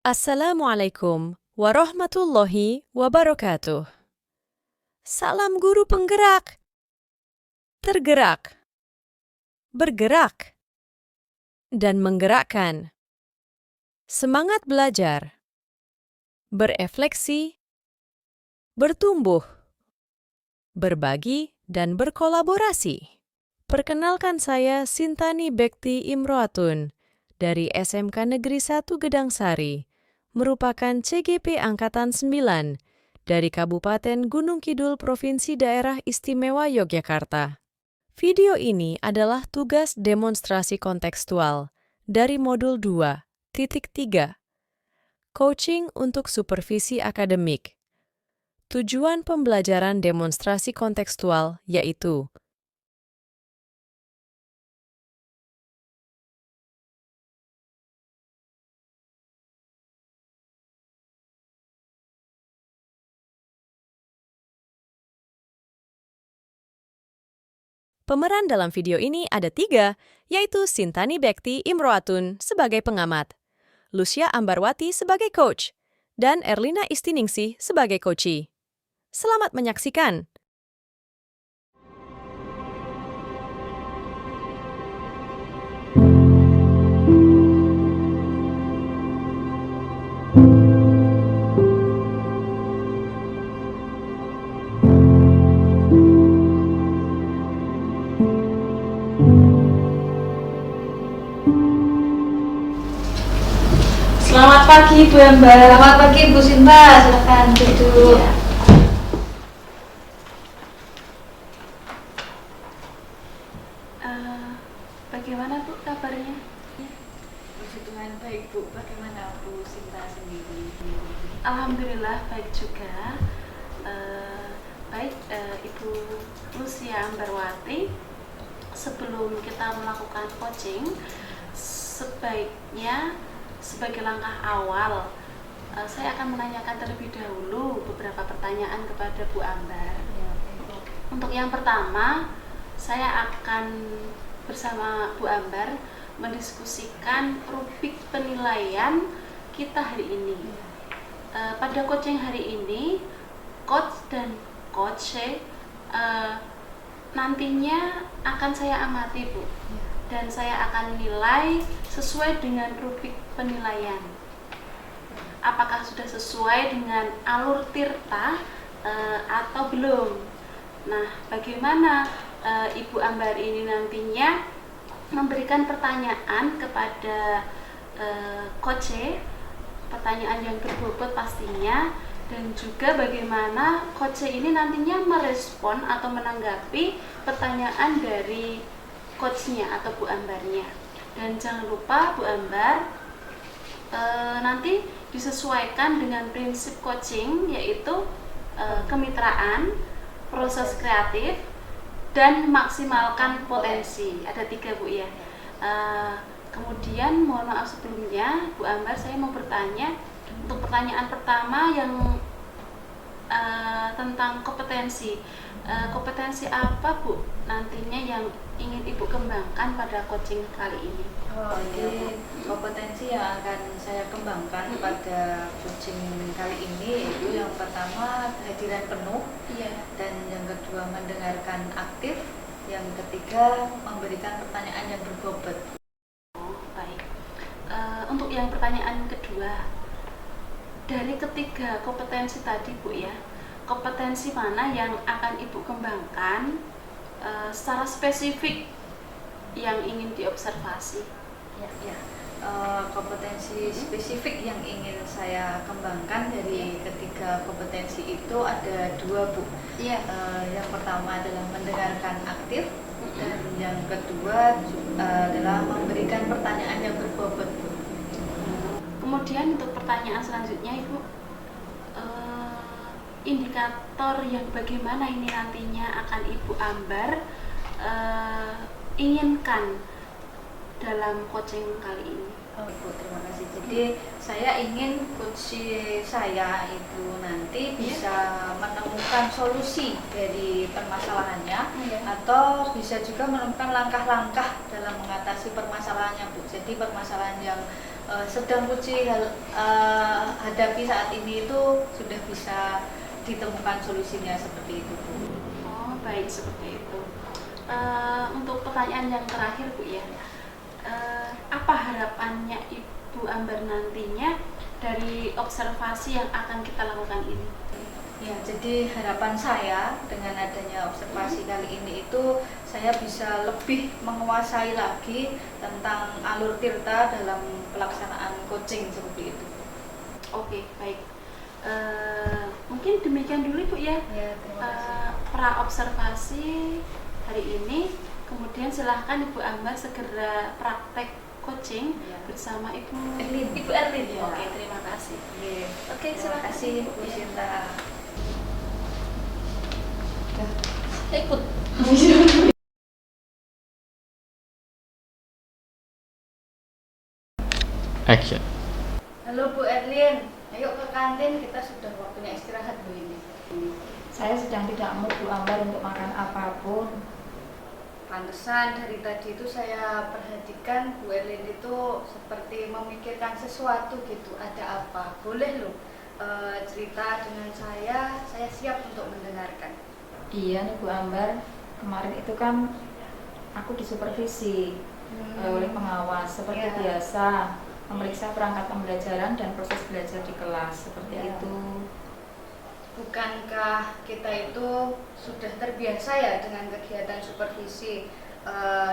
Assalamualaikum warahmatullahi wabarakatuh. Salam guru penggerak. Tergerak, bergerak, dan menggerakkan. Semangat belajar, berefleksi, bertumbuh, berbagi, dan berkolaborasi. Perkenalkan saya Sintani Bekti Imroatun dari SMK Negeri 1 Gedang Sari, merupakan CGP Angkatan 9 dari Kabupaten Gunung Kidul Provinsi Daerah Istimewa Yogyakarta. Video ini adalah tugas demonstrasi kontekstual dari modul 2.3 Coaching untuk Supervisi Akademik. Tujuan pembelajaran demonstrasi kontekstual yaitu pemeran dalam video ini ada 3, yaitu Sintani Bekti Imroatun sebagai pengamat, Lucia Ambarwati sebagai coach, dan Erlina Istiningsih sebagai coachee. Selamat menyaksikan! Selamat pagi Bu Ambar. Selamat pagi Bu Sinta, silakan duduk. Ya. Bagaimana Bu kabarnya? Puji Tuhan baik Bu, bagaimana Bu Sinta sendiri? Alhamdulillah baik juga. Ibu Lucia Ambarwati, sebelum kita melakukan coaching, sebaiknya sebagai langkah awal saya akan menanyakan terlebih dahulu beberapa pertanyaan kepada Bu Ambar. Untuk yang pertama, saya akan bersama Bu Ambar mendiskusikan rubrik penilaian kita hari ini. Pada coaching hari ini, coach dan coach nantinya akan saya amati Bu, dan saya akan nilai sesuai dengan rubrik penilaian. Apakah sudah sesuai dengan alur tirta atau belum? Nah, bagaimana Ibu Ambar ini nantinya memberikan pertanyaan kepada coach, pertanyaan yang berbobot pastinya, dan juga bagaimana coach ini nantinya merespon atau menanggapi pertanyaan dari coachnya atau Bu Ambarnya. Dan jangan lupa Bu Ambar nanti disesuaikan dengan prinsip coaching, yaitu kemitraan, proses kreatif, dan maksimalkan potensi. Ada 3 Bu ya. Kemudian mohon maaf sebelumnya Bu Ambar, saya mau bertanya untuk pertanyaan pertama yang tentang kompetensi. Kompetensi apa Bu nantinya yang ingin Ibu kembangkan pada coaching kali ini? Jadi kompetensi yang akan saya kembangkan pada coaching kali ini yaitu yang pertama kehadiran penuh, dan yang kedua mendengarkan aktif, yang ketiga memberikan pertanyaan yang berbobot. Baik. Untuk yang pertanyaan kedua, dari ketiga kompetensi tadi Bu ya, kompetensi mana yang akan Ibu kembangkan secara spesifik yang ingin diobservasi? Kompetensi spesifik yang ingin saya kembangkan dari ketiga kompetensi itu ada 2 Bu. Yang pertama adalah mendengarkan aktif, dan yang kedua adalah memberikan pertanyaan yang berbobot Bu. Kemudian untuk pertanyaan selanjutnya Ibu, indikator yang bagaimana ini nantinya akan Ibu Ambar inginkan dalam coaching kali ini? Bu, terima kasih. Jadi saya ingin coach saya itu nanti bisa menemukan solusi dari permasalahannya, atau bisa juga menemukan langkah-langkah dalam mengatasi permasalahannya Bu. Jadi permasalahan yang sedang Puji hadapi saat ini itu sudah bisa ditemukan solusinya seperti itu, Bu. Oh, baik, seperti itu. Untuk pertanyaan yang terakhir, Bu ya, apa harapannya Ibu Ambar nantinya dari observasi yang akan kita lakukan ini? Ya, jadi harapan saya dengan adanya observasi kali ini itu saya bisa lebih menguasai lagi tentang alur tirta dalam pelaksanaan coaching seperti itu. Oke, baik. Mungkin demikian dulu, Bu ya. Ya, terima kasih. Pra observasi hari ini, kemudian silahkan Ibu Ambar segera praktek coaching Ya. bersama Ibu Erlin. Ibu Erlin. Ya. Oke, terima kasih. Ya. Oke, Terima silakan. kasih Bu Ya. Sinta. Ikut. Action. Halo Bu Erlin, ayo ke kantin, kita sudah waktunya istirahat Bu ini. Saya sedang tidak mood Bu Ambar untuk makan apapun. Pantesan dari tadi itu saya perhatikan Bu Erlin itu seperti memikirkan sesuatu gitu. Ada apa? Boleh loh cerita dengan saya siap untuk mendengarkan. Iya nih Bu Ambar, kemarin itu kan aku disupervisi oleh pengawas seperti Iya. biasa, memeriksa perangkat pembelajaran dan proses belajar di kelas seperti Iya. itu. Bukankah kita itu sudah terbiasa ya dengan kegiatan supervisi?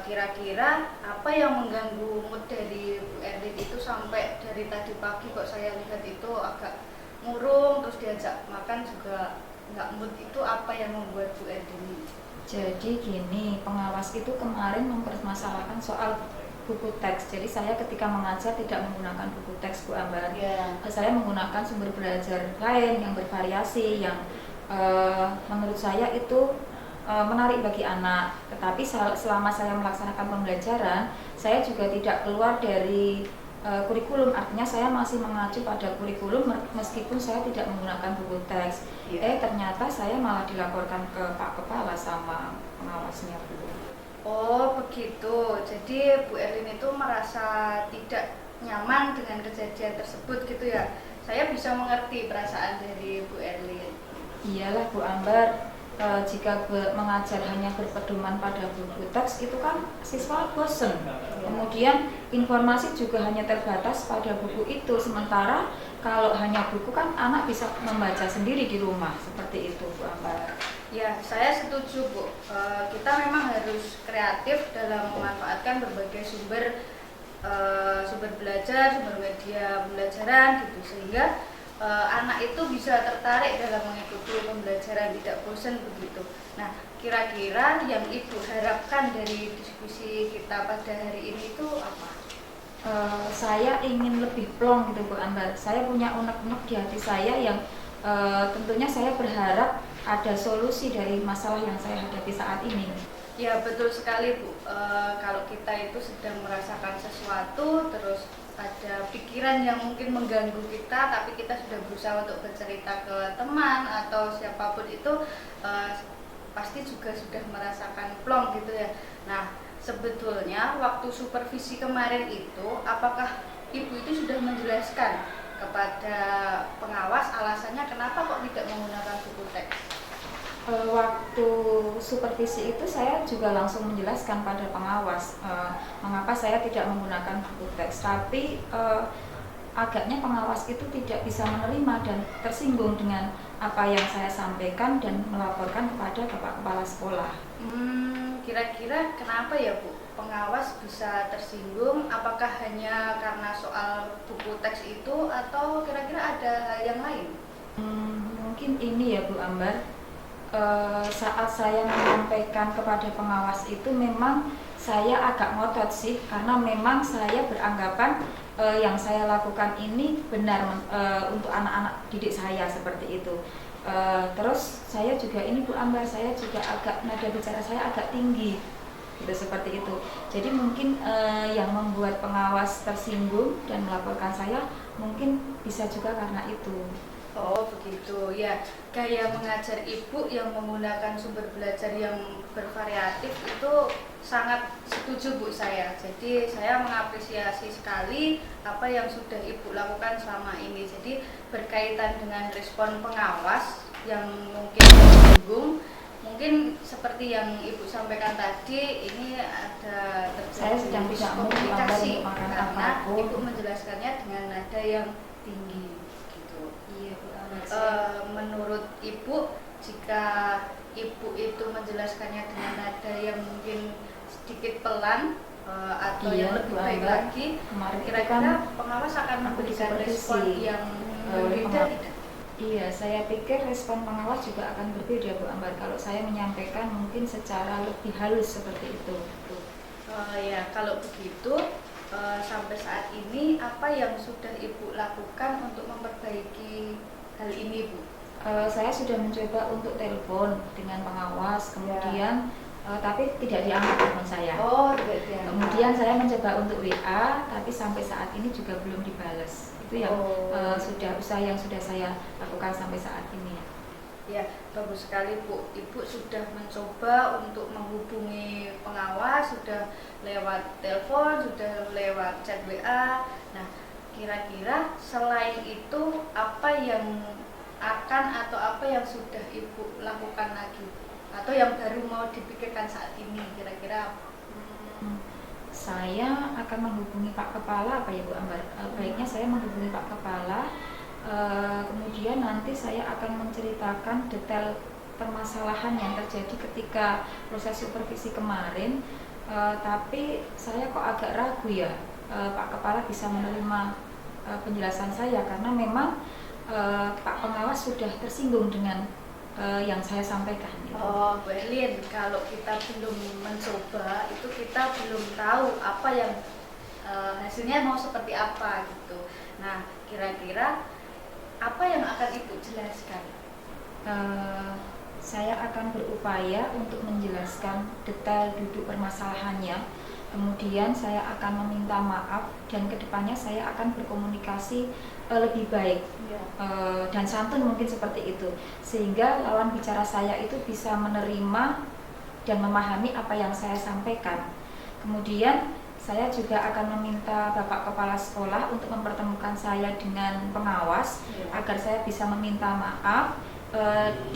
Kira-kira apa yang mengganggu mood dari Bu Erlin itu sampai dari tadi pagi kok saya lihat itu agak murung, terus diajak makan juga nggak mood, itu apa yang membuat Bu Erlin? Jadi gini, pengawas itu kemarin mempermasalahkan soal buku teks. Jadi saya ketika mengajar tidak menggunakan buku teks Bu Ambar. Ya. Saya menggunakan sumber belajar lain yang bervariasi, yang menurut saya itu menarik bagi anak. Tetapi selama saya melaksanakan pembelajaran, saya juga tidak keluar dari kurikulum. Artinya saya masih mengacu pada kurikulum meskipun saya tidak menggunakan buku teks. Ya. Ternyata saya malah dilaporkan ke Pak Kepala sama pengawasnya, Bu. Oh begitu, jadi Bu Erlin itu merasa tidak nyaman dengan kejadian tersebut gitu ya. Saya bisa mengerti perasaan dari Bu Erlin. Iyalah Bu Ambar, jika mengajar hanya berpedoman pada buku teks itu kan siswa bosen. Kemudian informasi juga hanya terbatas pada buku itu. Sementara kalau hanya buku kan anak bisa membaca sendiri di rumah, seperti itu Bu Ambar. Ya, saya setuju Bu. Kita memang harus kreatif dalam memanfaatkan berbagai sumber belajar, sumber media pembelajaran gitu, sehingga anak itu bisa tertarik dalam mengikuti pembelajaran, tidak bosan begitu. Nah, kira-kira yang Ibu harapkan dari diskusi kita pada hari ini itu apa? Saya ingin lebih plong gitu Bu Ambar. Saya punya unek-unek di hati saya yang tentunya saya berharap ada solusi dari masalah yang saya hadapi saat ini. Ya betul sekali Bu. Kalau kita itu sedang merasakan sesuatu, terus ada pikiran yang mungkin mengganggu kita, tapi kita sudah berusaha untuk bercerita ke teman atau siapapun itu, pasti juga sudah merasakan plong gitu ya. Nah, sebetulnya waktu supervisi kemarin itu, apakah Ibu itu sudah menjelaskan kepada pengawas alasannya kenapa kok tidak menggunakan buku teks? Waktu supervisi itu saya juga langsung menjelaskan pada pengawas mengapa saya tidak menggunakan buku teks, tapi agaknya pengawas itu tidak bisa menerima dan tersinggung dengan apa yang saya sampaikan dan melaporkan kepada Bapak Kepala Sekolah. Kira-kira kenapa ya Bu pengawas bisa tersinggung? Apakah hanya karena soal buku teks itu atau kira-kira ada hal yang lain? Mungkin ini ya Bu Ambar, saat saya menyampaikan kepada pengawas itu memang saya agak ngotot sih, karena memang saya beranggapan yang saya lakukan ini benar untuk anak-anak didik saya seperti itu. Terus saya juga ini Bu Ambar, saya juga agak nada bicara saya agak tinggi gitu, seperti itu. Jadi mungkin yang membuat pengawas tersinggung dan melaporkan saya mungkin bisa juga karena itu. Oh begitu ya, gaya mengajar ibu yang menggunakan sumber belajar yang bervariatif itu sangat setuju Bu saya. Jadi saya mengapresiasi sekali apa yang sudah ibu lakukan selama ini. Jadi berkaitan dengan respon pengawas yang mungkin menyinggung, mungkin seperti yang ibu sampaikan tadi, ini ada Saya terjadi sedang tidak mau miskomunikasi makan karena apapun. ibu menjelaskannya dengan nada yang tinggi. Iya Bu Ambar. Menurut ibu, jika ibu itu menjelaskannya dengan nada yang mungkin sedikit pelan atau Iya, yang lebih Bu baik Ambar. lagi, Kemarin itu kira-kira kan pengawas akan aku memberikan disupervisi respon yang oleh berbeda pengawas. tidak? Iya, saya pikir respon pengawas juga akan berbeda Bu Ambar kalau saya menyampaikan mungkin secara lebih halus seperti itu. Ya, kalau begitu sampai saat ini apa yang sudah ibu lakukan untuk memperbaiki hal ini Bu? Saya sudah mencoba untuk telepon dengan pengawas, kemudian tapi tidak diangkat telepon saya. Oh, tidak diangkat. Kemudian saya mencoba untuk WA, tapi sampai saat ini juga belum dibalas. Itu yang sudah usaha yang sudah saya lakukan sampai saat ini. Ya, bagus sekali Bu. Ibu sudah mencoba untuk menghubungi pengawas, sudah lewat telepon, sudah lewat chat WA. Nah, kira-kira selain itu apa yang akan atau apa yang sudah Ibu lakukan lagi? Atau yang baru mau dipikirkan saat ini kira-kira? Saya akan menghubungi Pak Kepala, apa ya Bu Ambar? Baiknya saya menghubungi Pak Kepala. Kemudian nanti saya akan menceritakan detail permasalahan yang terjadi ketika proses supervisi kemarin. Tapi saya kok agak ragu ya, Pak Kepala bisa menerima penjelasan saya karena memang Pak Pengawas sudah tersinggung dengan yang saya sampaikan. Gitu. Oh, Bu Erlin, kalau kita belum mencoba itu kita belum tahu apa yang hasilnya mau seperti apa gitu. Nah, kira-kira apa yang akan Ibu jelaskan? Saya akan berupaya untuk menjelaskan detail duduk permasalahannya. Kemudian saya akan meminta maaf dan kedepannya saya akan berkomunikasi lebih baik dan santun mungkin seperti itu, sehingga lawan bicara saya itu bisa menerima dan memahami apa yang saya sampaikan. Kemudian saya juga akan meminta Bapak Kepala Sekolah untuk mempertemukan saya dengan pengawas agar saya bisa meminta maaf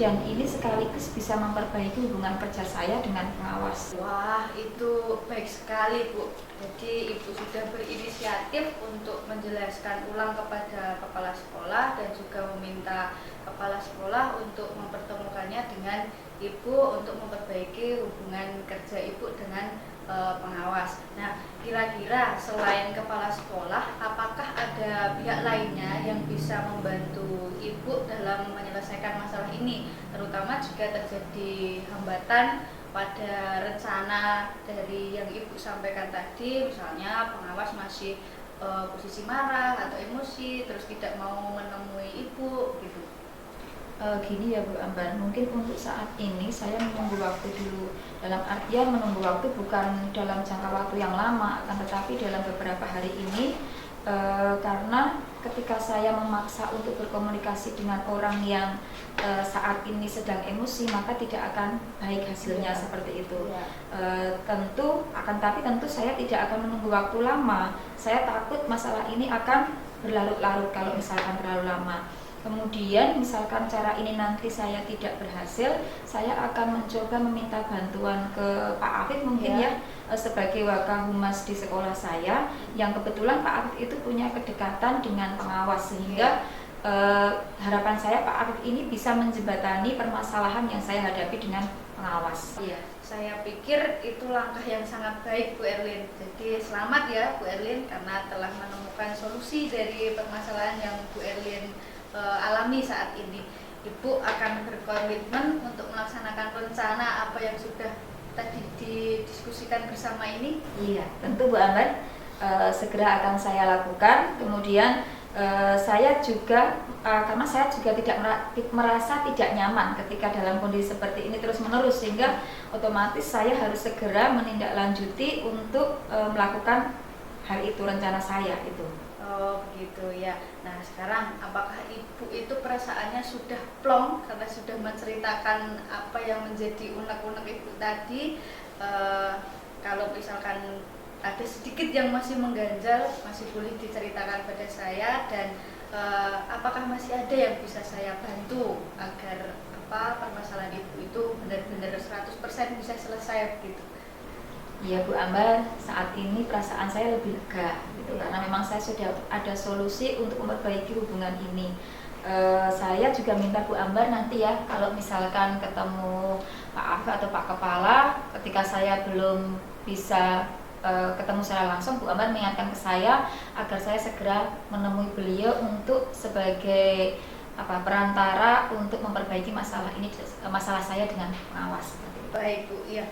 dan ini sekaligus bisa memperbaiki hubungan kerja saya dengan pengawas. Wah, itu baik sekali Bu. Jadi Ibu sudah berinisiatif untuk menjelaskan ulang kepada kepala sekolah dan juga meminta kepala sekolah untuk mempertemukannya dengan Ibu untuk memperbaiki hubungan kerja Ibu dengan pengawas. Nah, kira-kira selain kepala sekolah, apakah ada pihak lainnya yang bisa membantu Ibu dalam menyelesaikan masalah ini, terutama jika terjadi hambatan pada rencana dari yang Ibu sampaikan tadi, misalnya pengawas masih posisi marah atau emosi, terus tidak mau menemui Ibu, gitu. Gini ya Bu Ambar, mungkin untuk saat ini saya menunggu waktu dulu. Dalam artian menunggu waktu bukan dalam jangka waktu yang lama, akan tetapi dalam beberapa hari ini karena ketika saya memaksa untuk berkomunikasi dengan orang yang saat ini sedang emosi, maka tidak akan baik hasilnya seperti itu. Tentu saya tidak akan menunggu waktu lama. Saya takut masalah ini akan berlarut-larut kalau misalkan terlalu lama. Kemudian misalkan cara ini nanti saya tidak berhasil, saya akan mencoba meminta bantuan ke Pak Afif mungkin ya sebagai Wakahumas di sekolah saya, yang kebetulan Pak Afif itu punya kedekatan dengan pengawas, sehingga harapan saya Pak Afif ini bisa menjembatani permasalahan yang saya hadapi dengan pengawas. Iya, saya pikir itu langkah yang sangat baik Bu Erlin. Jadi selamat ya Bu Erlin karena telah menemukan solusi dari permasalahan yang Bu Erlin alami saat ini. Ibu akan berkomitmen untuk melaksanakan rencana apa yang sudah tadi didiskusikan bersama ini? Iya, tentu Bu Ambar, segera akan saya lakukan. Kemudian saya juga karena saya juga tidak merasa tidak nyaman ketika dalam kondisi seperti ini terus-menerus, sehingga otomatis saya harus segera menindaklanjuti untuk melakukan hal itu, rencana saya itu. Oh begitu ya. Nah sekarang apakah ibu itu perasaannya sudah plong karena sudah menceritakan apa yang menjadi unek-unek ibu tadi? Kalau misalkan ada sedikit yang masih mengganjal, masih boleh diceritakan pada saya, dan apakah masih ada yang bisa saya bantu agar permasalahan ibu itu benar-benar 100% bisa selesai begitu? Ya Bu Ambar, saat ini perasaan saya lebih lega gitu, karena memang saya sudah ada solusi untuk memperbaiki hubungan ini. Saya juga minta Bu Ambar nanti ya, kalau misalkan ketemu Pak Afif atau Pak Kepala, ketika saya belum bisa ketemu secara langsung, Bu Ambar mengingatkan ke saya agar saya segera menemui beliau untuk sebagai perantara untuk memperbaiki masalah ini, masalah saya dengan pengawas. Baik Bu, iya.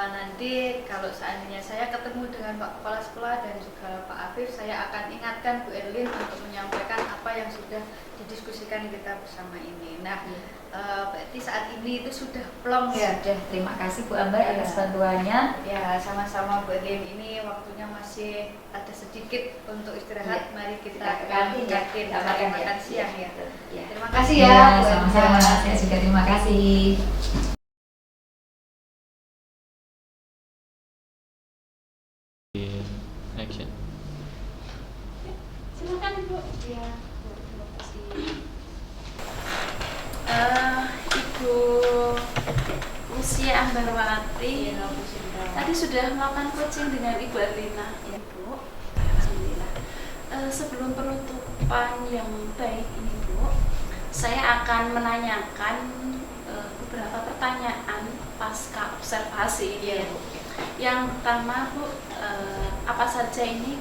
Nanti kalau seandainya saya ketemu dengan Pak Kepala Sekolah dan juga Pak Afif, saya akan ingatkan Bu Erlin untuk menyampaikan apa yang sudah didiskusikan kita bersama ini. Nah, berarti saat ini itu sudah plong ya? Sudah, terima kasih Bu Ambar atas bantuannya. Ya, sama-sama Bu Erlin. Ini waktunya masih ada sedikit untuk istirahat. Mari kita yakin makan siang ya. Terima kasih ya. Sama-sama, saya juga terima kasih. Action. Silakan Bu. Ya, terima kasih. Ibu Lucia Ambarwati tadi sudah melakukan coaching dengan Ibu Erlina. Ya Bu, alhamdulillah. Sebelum penutupan yang baik ini Bu, saya akan menanyakan beberapa pertanyaan pasca observasi ini ya Bu. Yang pertama Bu, apa saja ini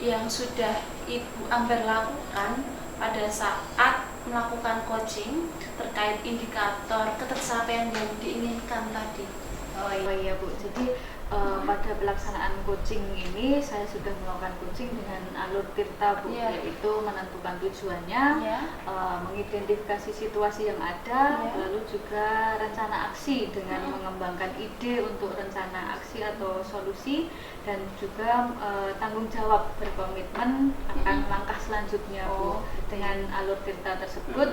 yang sudah Ibu Ambar lakukan pada saat melakukan coaching terkait indikator ketercapaian yang diinginkan tadi? Oh iya Bu, jadi pada pelaksanaan coaching ini saya sudah melakukan coaching dengan alur tirta Bu, yaitu menentukan tujuannya, mengidentifikasi situasi yang ada, lalu juga rencana aksi dengan mengembangkan ide untuk rencana aksi atau solusi, dan juga tanggung jawab berkomitmen akan langkah selanjutnya Bu. Dengan alur tirta tersebut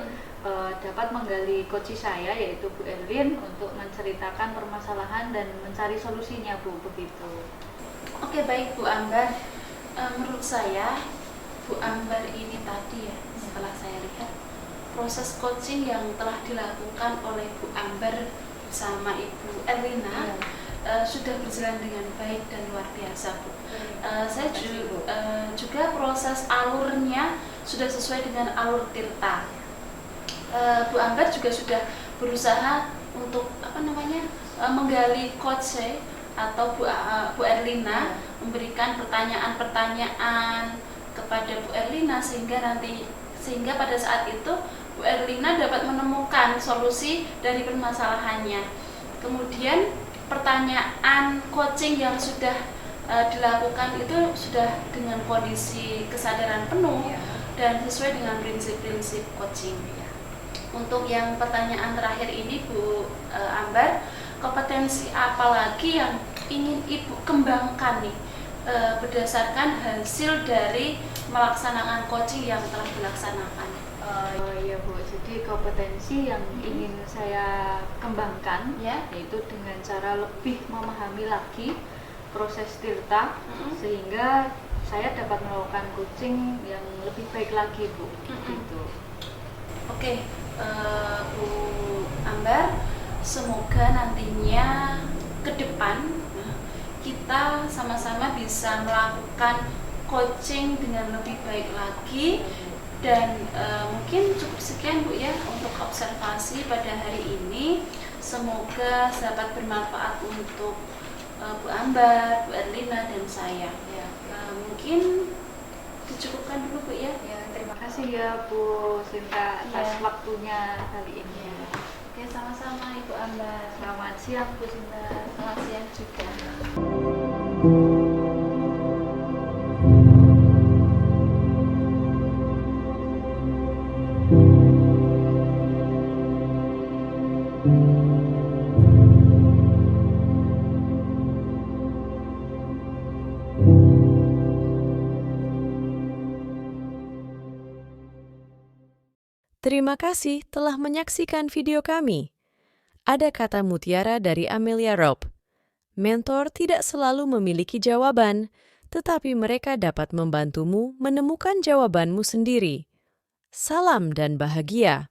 dapat menggali coach saya yaitu Bu Erlin untuk menceritakan permasalahan dan mencari solusinya Bu, begitu. Oke, baik Bu Ambar. Menurut saya Bu Ambar ini tadi ya, setelah saya lihat proses coaching yang telah dilakukan oleh Bu Ambar bersama Ibu Erlina sudah berjalan dengan baik dan luar biasa Bu. Saya juga proses alurnya sudah sesuai dengan alur tirta. Bu Ambar juga sudah berusaha untuk menggali coach atau Bu Erlina, memberikan pertanyaan-pertanyaan kepada Bu Erlina sehingga pada saat itu Bu Erlina dapat menemukan solusi dari permasalahannya. Kemudian pertanyaan coaching yang sudah dilakukan itu sudah dengan kondisi kesadaran penuh dan sesuai dengan prinsip-prinsip coaching. Untuk yang pertanyaan terakhir ini Bu Ambar, kompetensi apa lagi yang ingin Ibu kembangkan nih berdasarkan hasil dari melaksanakan coaching yang telah dilaksanakan? Ya Bu, jadi kompetensi yang ingin saya kembangkan yaitu dengan cara lebih memahami lagi proses tirta sehingga saya dapat melakukan coaching yang lebih baik lagi Bu. Gitu. Oke, Bu Ambar, semoga nantinya ke depan kita sama-sama bisa melakukan coaching dengan lebih baik lagi. Dan mungkin cukup sekian Bu ya untuk observasi pada hari ini. Semoga dapat bermanfaat untuk Bu Ambar, Bu Erlina, dan saya. Mungkin dicukupkan dulu Bu ya. Terima kasih ya Bu Sinta atas waktunya kali ini. Oke, sama-sama Ibu Ambar. Selamat siang Bu Sinta. Selamat siang juga. Terima kasih telah menyaksikan video kami. Ada kata mutiara dari Amelia Robb. Mentor tidak selalu memiliki jawaban, tetapi mereka dapat membantumu menemukan jawabanmu sendiri. Salam dan bahagia.